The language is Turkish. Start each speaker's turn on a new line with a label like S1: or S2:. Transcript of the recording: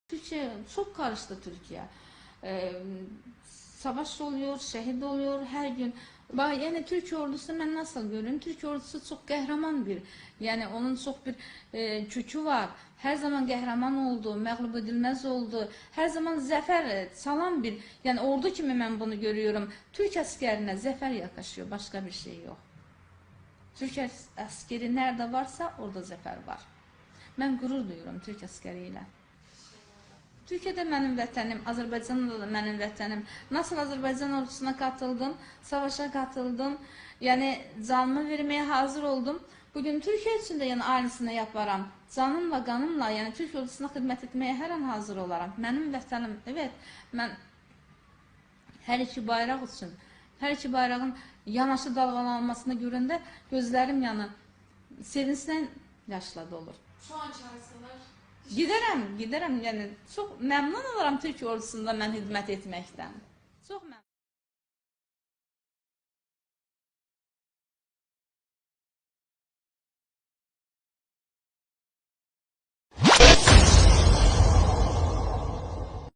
S1: Türkiye çok karıştı Türkiye. Savaş oluyor, şehit oluyor her gün. Bak yani Türkiye ordusu ben nasıl görüyorum? Türkiye ordusu çok kahraman bir. Yani onun çok bir kökü var. Her zaman kahraman oldu, məğlub edilmez oldu. Her zaman zafer salan bir. Yani ordu kimi ben bunu görüyorum. Türk askerine zafer yakışıyor. Başka bir şey yok. Türk askeri nerede varsa orada zafer var. Ben gurur duyuyorum Türk askeriyle. Türkiye'de mənim vətənim, Azərbaycan'da da mənim vətənim. Nasıl Azərbaycan ordusuna katıldım, savaşa katıldım. Yani canımı vermeye hazır oldum. Bugün Türkiye için de yani aynısını yaparım. Canımla, qanımla yani Türk ordusuna xidmət etmeye her an hazır olaram. Mənim vətənim, evet, mən hər iki bayraq üçün, hər iki bayrağın yanaşı dalgalanmasını görəndə gözlərim yanı sevinclə yaşla dolur.
S2: Şu an çağırsalar
S1: Giderim yani çok memnun olurum Türk ordusunda mən xidmət etməkdən. Çox məmnun.